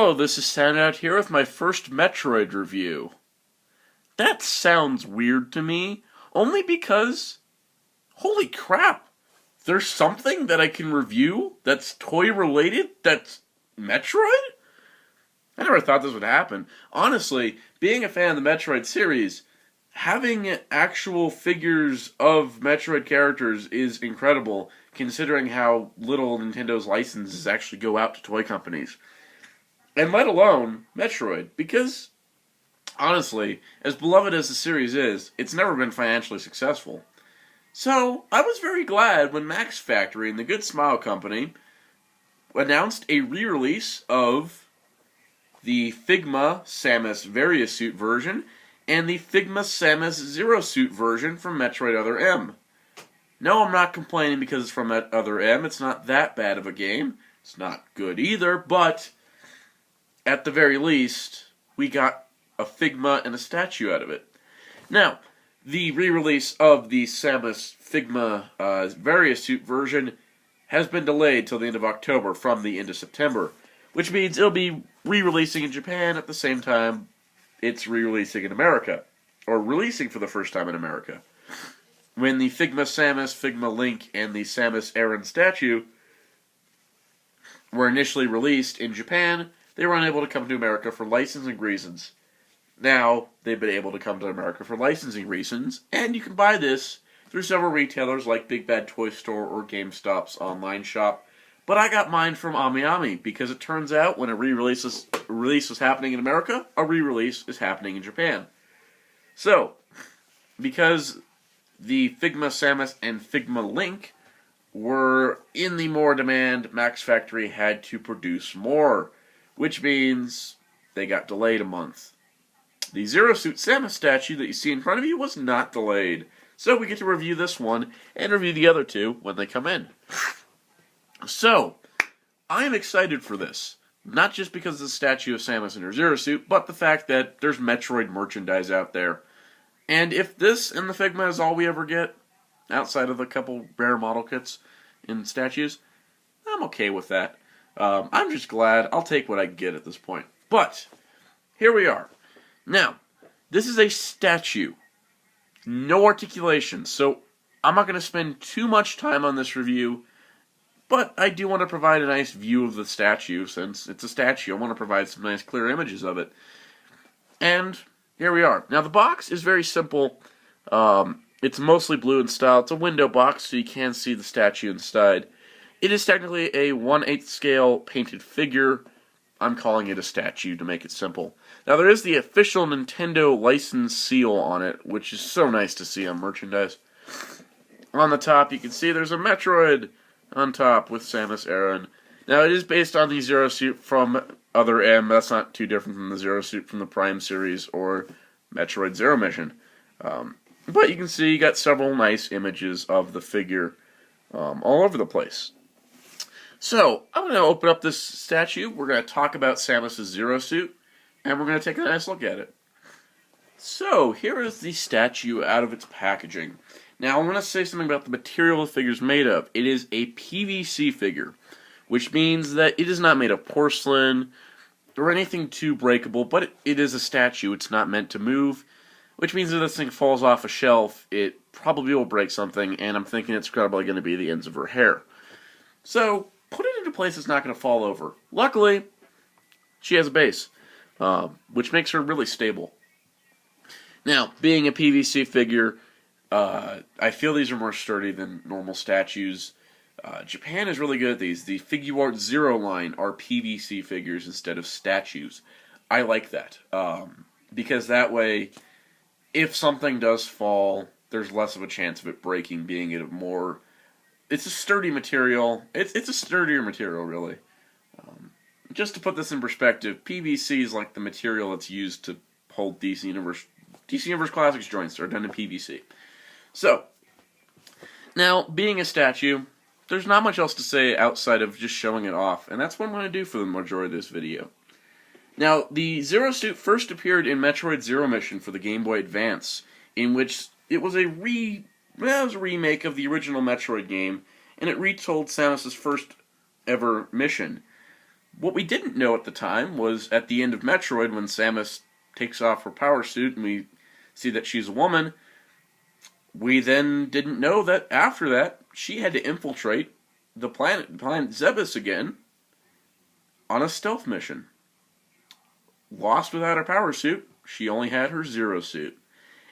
Hello, this is Soundout here with my first Metroid review. That sounds weird to me, only because, holy crap, there's something that I can review that's toy-related that's Metroid? I never thought this would happen. Honestly, being a fan of the Metroid series, having actual figures of Metroid characters is incredible, considering how little Nintendo's licenses actually go out to toy companies. And let alone Metroid, because, honestly, as beloved as the series is, it's never been financially successful. So, I was very glad when Max Factory and the Good Smile Company announced a re-release of the Figma Samus Various Suit version and the Figma Samus Zero Suit version from Metroid Other M. No, I'm not complaining because it's from Other M. It's not that bad of a game. It's not good either, but at the very least, we got a Figma and a statue out of it. Now, the re-release of the Samus Figma Various Suit version has been delayed till the end of October from the end of September, which means it'll be re-releasing in Japan at the same time it's re-releasing in America, or releasing for the first time in America. When the Figma Samus, Figma Link, and the Samus Aran statue were initially released in Japan, they were unable to come to America for licensing reasons. Now, they've been able to come to America for licensing reasons, and you can buy this through several retailers like Big Bad Toy Store or GameStop's online shop. But I got mine from AmiAmi, because it turns out when a release was happening in America, a re-release is happening in Japan. So, because the Figma Samus and Figma Link were in the more demand, Max Factory had to produce more, which means they got delayed a month. The Zero Suit Samus statue that you see in front of you was not delayed, so we get to review this one and review the other two when they come in. So, I am excited for this, not just because of the statue of Samus in her Zero Suit, but the fact that there's Metroid merchandise out there. And if this and the Figma is all we ever get, outside of a couple rare model kits and statues, I'm okay with that. I'm just glad. I'll take what I can get at this point. But, here we are. Now, this is a statue. No articulation, so I'm not going to spend too much time on this review, but I do want to provide a nice view of the statue, since it's a statue. I want to provide some nice clear images of it. And here we are. Now, the box is very simple. It's mostly blue in style. It's a window box, so you can see the statue inside. It is technically a 1/8 scale painted figure. I'm calling it a statue to make it simple. Now, there is the official Nintendo license seal on it, which is so nice to see on merchandise. On the top, you can see there's a Metroid on top with Samus Aran. Now, it is based on the Zero Suit from Other M. That's not too different from the Zero Suit from the Prime series or Metroid Zero Mission. But you can see you got several nice images of the figure all over the place. So, I'm going to open up this statue. We're going to talk about Samus' Zero Suit, and we're going to take a nice look at it. So, here is the statue out of its packaging. Now, I want to say something about the material the figure is made of. It is a PVC figure, which means that it is not made of porcelain or anything too breakable, but it is a statue. It's not meant to move, which means that if this thing falls off a shelf, it probably will break something, and I'm thinking it's probably going to be the ends of her hair. So, put it into place it's not going to fall over. Luckily, she has a base, which makes her really stable. Now, being a PVC figure, I feel these are more sturdy than normal statues. Japan is really good at these. The Figuart Zero line are PVC figures instead of statues. I like that, because that way, if something does fall, there's less of a chance of it breaking, being it more... It's a sturdy material. It's a sturdier material, really. Just to put this in perspective, PVC is like the material that's used to hold DC Universe Classics joints are done in PVC. So, now, being a statue, there's not much else to say outside of just showing it off, and that's what I'm going to do for the majority of this video. Now, the Zero Suit first appeared in Metroid Zero Mission for the Game Boy Advance, in which it was a remake of the original Metroid game, and it retold Samus' first ever mission. What we didn't know at the time was at the end of Metroid, when Samus takes off her power suit and we see that she's a woman, we then didn't know that after that she had to infiltrate the planet Zebes again on a stealth mission. Lost without her power suit, she only had her Zero suit.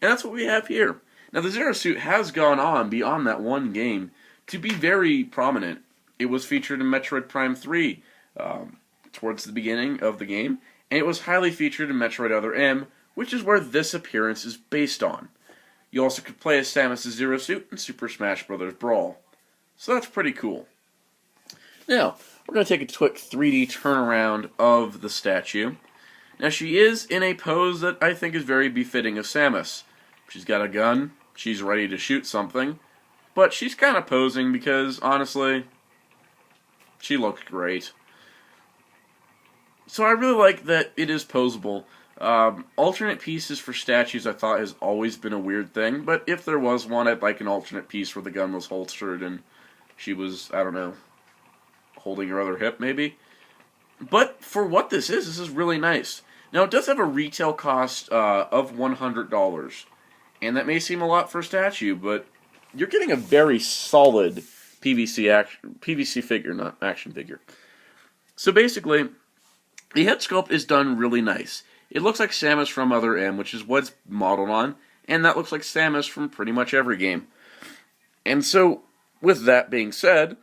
And that's what we have here. Now the Zero suit has gone on beyond that one game to be very prominent. It was featured in Metroid Prime 3 towards the beginning of the game, and it was highly featured in Metroid Other M, which is where this appearance is based on. You also could play as Samus' Zero suit in Super Smash Bros. Brawl. So that's pretty cool. Now, we're going to take a quick 3D turnaround of the statue. Now, she is in a pose that I think is very befitting of Samus. She's got a gun, she's ready to shoot something, but she's kind of posing because, honestly, she looks great. So I really like that it is posable. Alternate pieces for statues I thought has always been a weird thing, but if there was one, I'd like an alternate piece where the gun was holstered and she was, I don't know, holding her other hip maybe. But for what this is really nice. Now it does have a retail cost of $100, and that may seem a lot for a statue, but you're getting a very solid PVC figure, not action figure. So basically, the head sculpt is done really nice. It looks like Samus from Other M, which is what it's modeled on, and that looks like Samus from pretty much every game. And so, with that being said,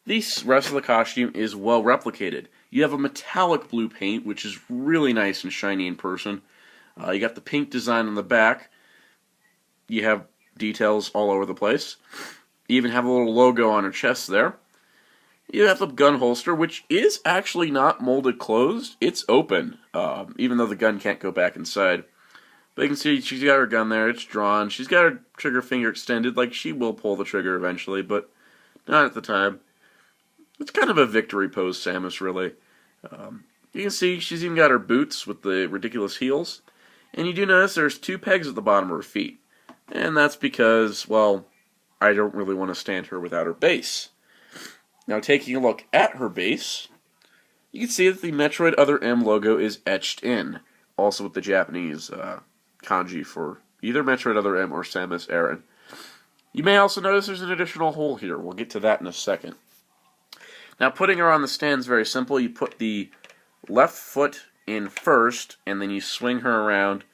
the rest of the costume is well replicated. You have a metallic blue paint, which is really nice and shiny in person. You got the pink design on the back. You have details all over the place. You even have a little logo on her chest there. You have the gun holster, which is actually not molded closed. It's open, even though the gun can't go back inside. But you can see she's got her gun there. It's drawn. She's got her trigger finger extended, like she will pull the trigger eventually, but not at the time. It's kind of a victory pose, Samus, really. You can see she's even got her boots with the ridiculous heels. And you do notice there's 2 pegs at the bottom of her feet. And that's because, well, I don't really want to stand her without her base. Now, taking a look at her base, you can see that the Metroid Other M logo is etched in, also with the Japanese kanji for either Metroid Other M or Samus Aran. You may also notice there's an additional hole here. We'll get to that in a second. Now, putting her on the stand is very simple. You put the left foot in first, and then you swing her around,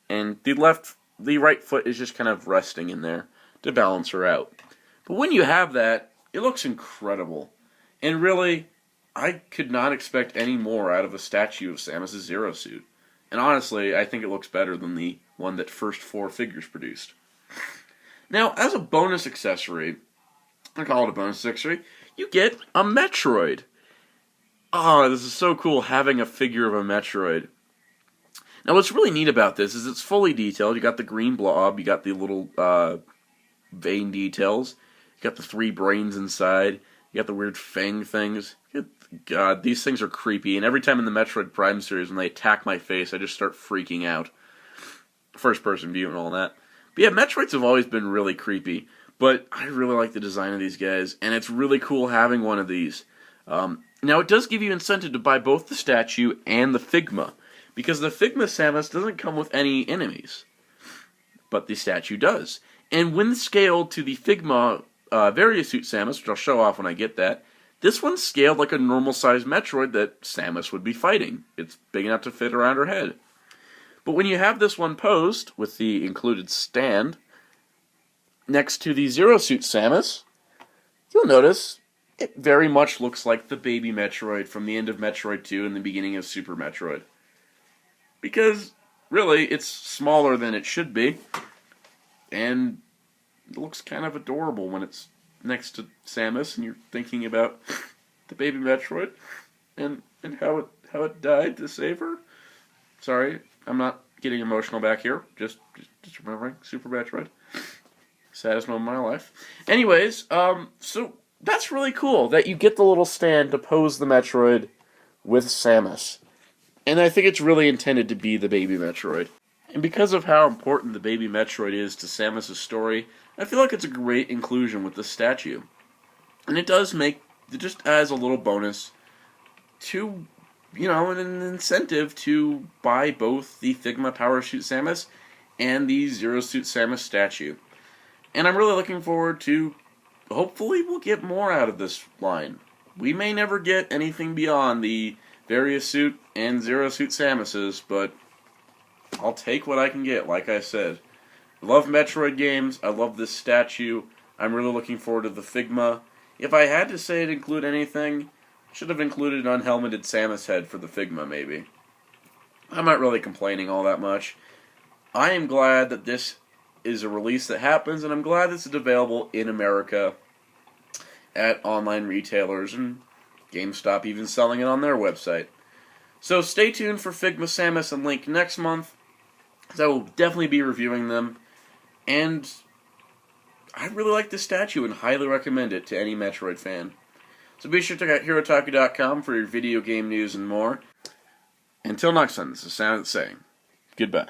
and the right foot is just kind of resting in there to balance her out. But when you have that, it looks incredible. And really, I could not expect any more out of a statue of Samus' Zero suit. And honestly, I think it looks better than the one that First 4 Figures produced. Now, as a bonus accessory, I call it a bonus accessory, you get a Metroid. Oh, this is so cool having a figure of a Metroid. Now, what's really neat about this is it's fully detailed. You got the green blob, you got the little vein details, you got the 3 brains inside, you got the weird fang things. God, these things are creepy, and every time in the Metroid Prime series when they attack my face, I just start freaking out. First-person view and all that. But yeah, Metroids have always been really creepy, but I really like the design of these guys, and it's really cool having one of these. Now, it does give you incentive to buy both the statue and the Figma, because the Figma Samus doesn't come with any enemies, but the statue does. And when scaled to the Figma Variasuit Samus, which I'll show off when I get that, this one's scaled like a normal-sized Metroid that Samus would be fighting. It's big enough to fit around her head. But when you have this one posed, with the included stand, next to the Zero Suit Samus, you'll notice it very much looks like the baby Metroid from the end of Metroid 2 and the beginning of Super Metroid. Because, really, it's smaller than it should be, and it looks kind of adorable when it's next to Samus and you're thinking about the baby Metroid and how it died to save her. Sorry, I'm not getting emotional back here. Just remembering Super Metroid. Saddest moment of my life. Anyways, so that's really cool that you get the little stand to pose the Metroid with Samus. And I think it's really intended to be the baby Metroid. And because of how important the baby Metroid is to Samus' story, I feel like it's a great inclusion with the statue. And it does make, it just adds a little bonus to an incentive to buy both the Figma Power Suit Samus and the Zero Suit Samus statue. And I'm really looking forward to, hopefully we'll get more out of this line. We may never get anything beyond the Various Suit and Zero Suit Samuses, but I'll take what I can get, like I said. I love Metroid games, I love this statue, I'm really looking forward to the Figma. If I had to say to include anything, I should have included an unhelmeted Samus head for the Figma, maybe. I'm not really complaining all that much. I am glad that this is a release that happens, and I'm glad this is available in America at online retailers, and GameStop even selling it on their website. So stay tuned for Figma, Samus, and Link next month, as I will definitely be reviewing them, and I really like this statue and highly recommend it to any Metroid fan. So be sure to check out HeroTaku.com for your video game news and more. Until next time, this is Soundout saying goodbye.